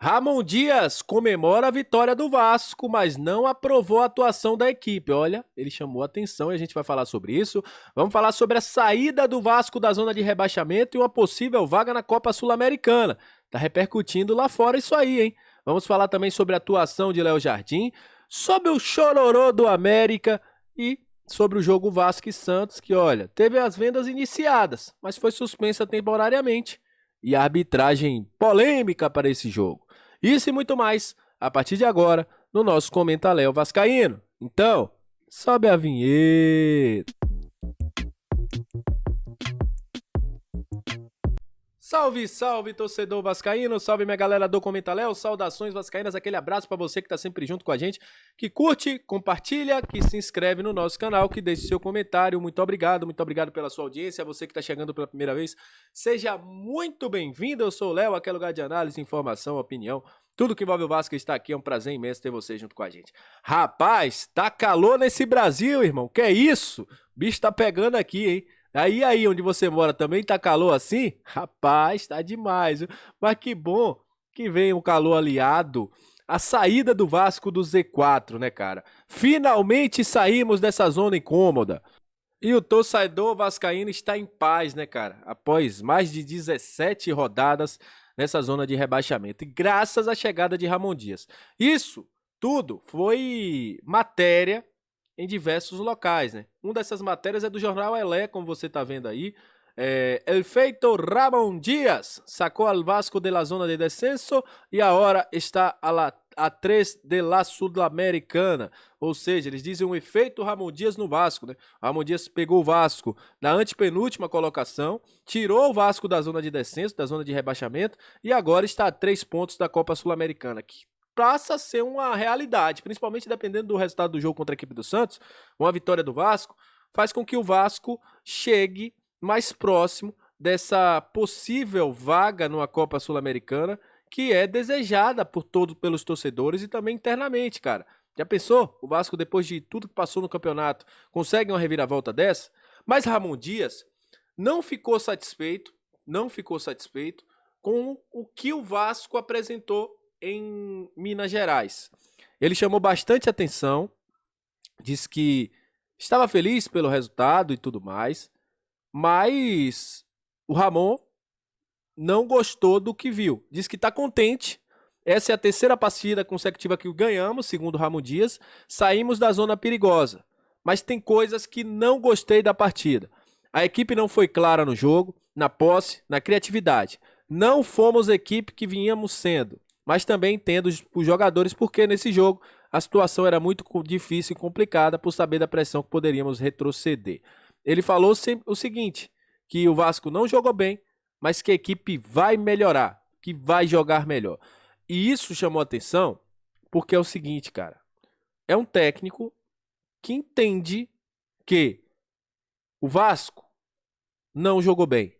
Ramon Dias comemora a vitória do Vasco, mas não aprovou a atuação da equipe. Olha, ele chamou a atenção e a gente vai falar sobre isso. Vamos falar sobre a saída do Vasco da zona de rebaixamento e uma possível vaga na Copa Sul-Americana. Tá repercutindo lá fora isso aí, hein? Vamos falar também sobre a atuação de Léo Jardim, sobre o chororô do América e sobre o jogo Vasco e Santos, que, olha, teve as vendas iniciadas, mas foi suspensa temporariamente. E a arbitragem polêmica para esse jogo. Isso e muito mais, a partir de agora, no nosso Comenta Léo Vascaíno. Então, sobe a vinheta. Salve, salve, torcedor vascaíno, salve minha galera do Comenta Léo, saudações vascaínas, aquele abraço pra você que tá sempre junto com a gente, que curte, compartilha, que se inscreve no nosso canal, que deixe seu comentário, muito obrigado pela sua audiência, você que tá chegando pela primeira vez, seja muito bem-vindo, eu sou o Léo, aqui é lugar de análise, informação, opinião, tudo que envolve o Vasco está aqui, é um prazer imenso ter você junto com a gente. Rapaz, tá calor nesse Brasil, irmão, que é isso? O bicho tá pegando aqui, hein? Aí onde você mora também tá calor assim? Rapaz, tá demais, viu? Mas que bom que vem um calor aliado. A saída do Vasco do Z4, né, cara? Finalmente saímos dessa zona incômoda. E o torcedor vascaíno está em paz, né, cara? Após mais de 17 rodadas nessa zona de rebaixamento. E graças à chegada de Ramon Dias. Isso tudo foi matéria em diversos locais, né? Uma dessas matérias é do jornal Elé, como você tá vendo aí. El feito Ramon Dias sacou al Vasco de la zona de descenso e agora está a 3 de la Sudamericana. Ou seja, eles dizem um efeito Ramon Dias no Vasco, né? Ramon Dias pegou o Vasco na antepenúltima colocação, tirou o Vasco da zona de descenso, da zona de rebaixamento e agora está a 3 pontos da Copa Sul-Americana, que passa a ser uma realidade, principalmente dependendo do resultado do jogo contra a equipe do Santos. Uma vitória do Vasco faz com que o Vasco chegue mais próximo dessa possível vaga numa Copa Sul-Americana que é desejada pelos torcedores e também internamente, cara. Já pensou? O Vasco, depois de tudo que passou no campeonato, consegue uma reviravolta dessa? Mas Ramon Dias não ficou satisfeito com o que o Vasco apresentou em Minas Gerais. Ele chamou bastante atenção, disse que estava feliz pelo resultado e tudo mais, mas o Ramon não gostou do que viu. Diz que está contente. Essa é a terceira partida consecutiva que ganhamos, segundo o Ramon Dias. Saímos da zona perigosa, mas tem coisas que não gostei da partida. A equipe não foi clara no jogo, na posse, na criatividade. Não fomos a equipe que vínhamos sendo. Mas também entendo os jogadores porque nesse jogo a situação era muito difícil e complicada por saber da pressão que poderíamos retroceder. Ele falou o seguinte, que o Vasco não jogou bem, mas que a equipe vai melhorar, que vai jogar melhor. E isso chamou atenção porque é o seguinte, cara, é um técnico que entende que o Vasco não jogou bem,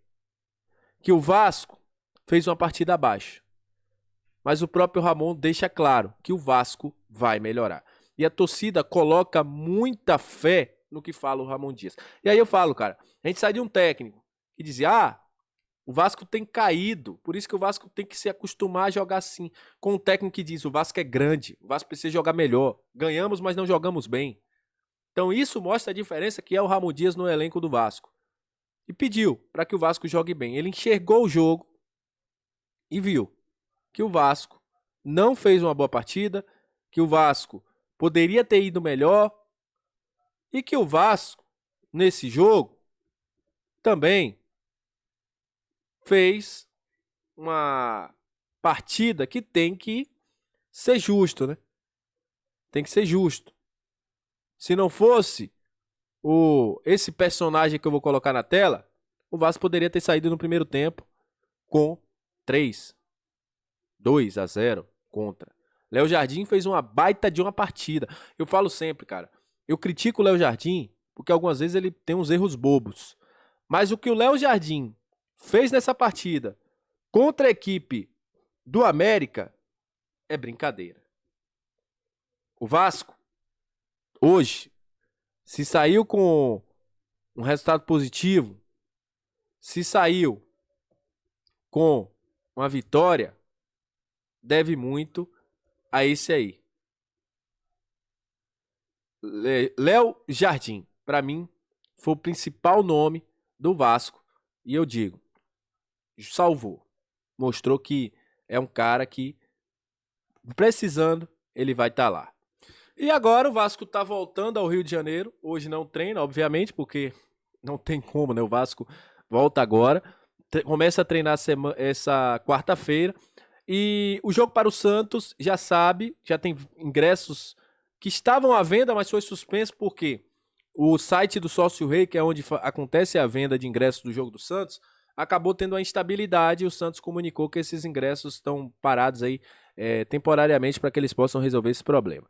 que o Vasco fez uma partida abaixo. Mas o próprio Ramon deixa claro que o Vasco vai melhorar. E a torcida coloca muita fé no que fala o Ramon Dias. E aí eu falo, cara, a gente sai de um técnico que dizia, o Vasco tem caído, por isso que o Vasco tem que se acostumar a jogar assim. Com um técnico que diz, o Vasco é grande, o Vasco precisa jogar melhor. Ganhamos, mas não jogamos bem. Então isso mostra a diferença que é o Ramon Dias no elenco do Vasco. E pediu para que o Vasco jogue bem. Ele enxergou o jogo e viu que o Vasco não fez uma boa partida, que o Vasco poderia ter ido melhor e que o Vasco, nesse jogo, também fez uma partida que tem que ser justo, né? Tem que ser justo. Se não fosse esse personagem que eu vou colocar na tela, o Vasco poderia ter saído no primeiro tempo com 2-0 contra. Léo Jardim fez uma baita de uma partida. Eu falo sempre, cara, eu critico o Léo Jardim porque algumas vezes ele tem uns erros bobos. Mas o que o Léo Jardim fez nessa partida contra a equipe do América é brincadeira. O Vasco, hoje, se saiu com um resultado positivo, se saiu com uma vitória, deve muito a esse aí. Léo Jardim, para mim, foi o principal nome do Vasco. E eu digo, salvou. Mostrou que é um cara que, precisando, ele vai estar lá. E agora o Vasco tá voltando ao Rio de Janeiro. Hoje não treina, obviamente, porque não tem como, né? O Vasco volta agora. Começa a treinar essa quarta-feira. E o jogo para o Santos, já sabe, já tem ingressos que estavam à venda, mas foi suspenso porque o site do Sócio Rei, que é onde acontece a venda de ingressos do jogo do Santos, acabou tendo uma instabilidade e o Santos comunicou que esses ingressos estão parados aí temporariamente para que eles possam resolver esse problema.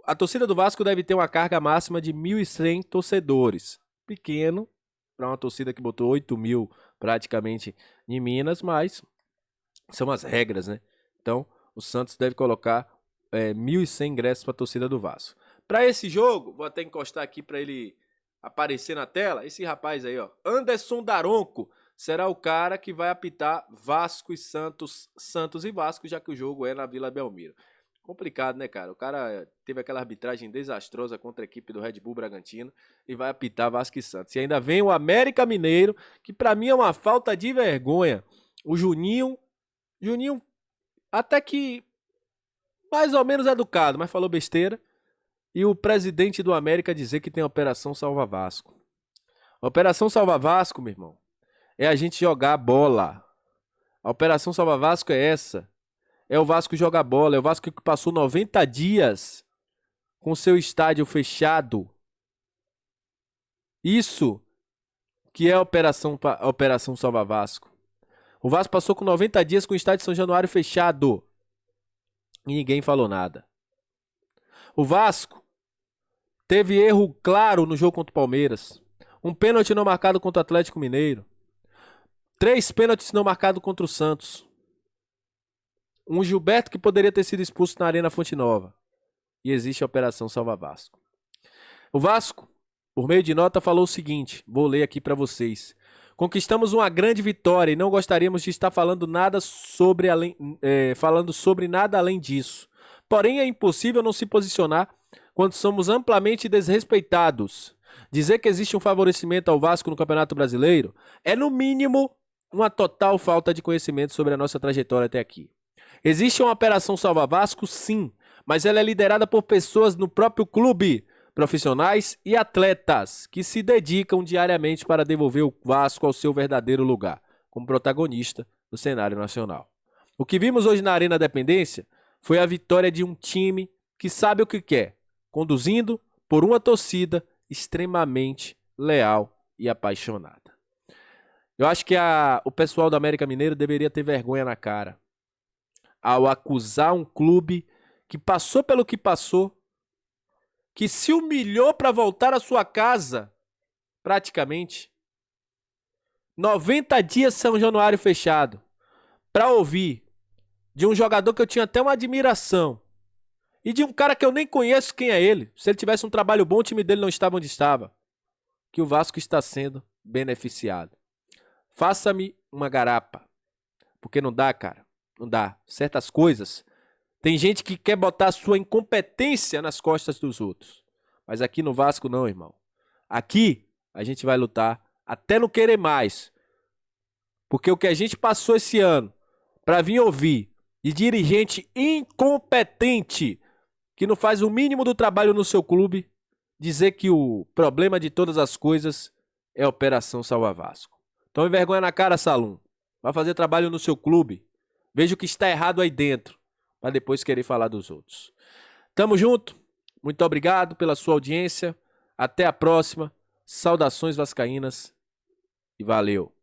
A torcida do Vasco deve ter uma carga máxima de 1.100 torcedores. Pequeno, para uma torcida que botou 8.000 praticamente em Minas, mas são as regras, né? Então, o Santos deve colocar 1.100 ingressos para a torcida do Vasco. Para esse jogo, vou até encostar aqui para ele aparecer na tela. Esse rapaz aí, ó, Anderson Daronco, será o cara que vai apitar Vasco e Santos, Santos e Vasco, já que o jogo é na Vila Belmiro. Complicado, né, cara? O cara teve aquela arbitragem desastrosa contra a equipe do Red Bull Bragantino e vai apitar Vasco e Santos. E ainda vem o América Mineiro, que pra mim é uma falta de vergonha. O Juninho até que mais ou menos educado, mas falou besteira. E o presidente do América dizer que tem a Operação Salva Vasco. A Operação Salva Vasco, meu irmão, é a gente jogar bola. A Operação Salva Vasco é essa. É o Vasco jogar bola. É o Vasco que passou 90 dias com seu estádio fechado. Isso que é a Operação Salva Vasco. O Vasco passou com 90 dias com o estádio São Januário fechado. E ninguém falou nada. O Vasco teve erro claro no jogo contra o Palmeiras. Um pênalti não marcado contra o Atlético Mineiro. 3 pênaltis não marcados contra o Santos. Um Gilberto que poderia ter sido expulso na Arena Fonte Nova. E existe a Operação Salva Vasco. O Vasco, por meio de nota, falou o seguinte. Vou ler aqui para vocês. Conquistamos uma grande vitória e não gostaríamos de estar falando sobre nada além disso. Porém, é impossível não se posicionar quando somos amplamente desrespeitados. Dizer que existe um favorecimento ao Vasco no Campeonato Brasileiro é, no mínimo, uma total falta de conhecimento sobre a nossa trajetória até aqui. Existe uma Operação Salva Vasco, sim, mas ela é liderada por pessoas no próprio clube, profissionais e atletas que se dedicam diariamente para devolver o Vasco ao seu verdadeiro lugar, como protagonista no cenário nacional. O que vimos hoje na Arena Dependência foi a vitória de um time que sabe o que quer, conduzindo por uma torcida extremamente leal e apaixonada. Eu acho que o pessoal do América Mineiro deveria ter vergonha na cara ao acusar um clube que passou pelo que passou, que se humilhou para voltar à sua casa, praticamente. 90 dias São Januário fechado, para ouvir de um jogador que eu tinha até uma admiração e de um cara que eu nem conheço quem é ele. Se ele tivesse um trabalho bom, o time dele não estava onde estava. Que o Vasco está sendo beneficiado. Faça-me uma garapa, porque não dá, cara. Não dá. Certas coisas. Tem gente que quer botar a sua incompetência nas costas dos outros. Mas aqui no Vasco não, irmão. Aqui a gente vai lutar até não querer mais. Porque o que a gente passou esse ano para vir ouvir de dirigente incompetente que não faz o mínimo do trabalho no seu clube, dizer que o problema de todas as coisas é a Operação Salva Vasco. Tome vergonha na cara, Salum. Vai fazer trabalho no seu clube. Veja o que está errado aí dentro, para depois querer falar dos outros. Tamo junto. Muito obrigado pela sua audiência. Até a próxima. Saudações vascaínas e valeu.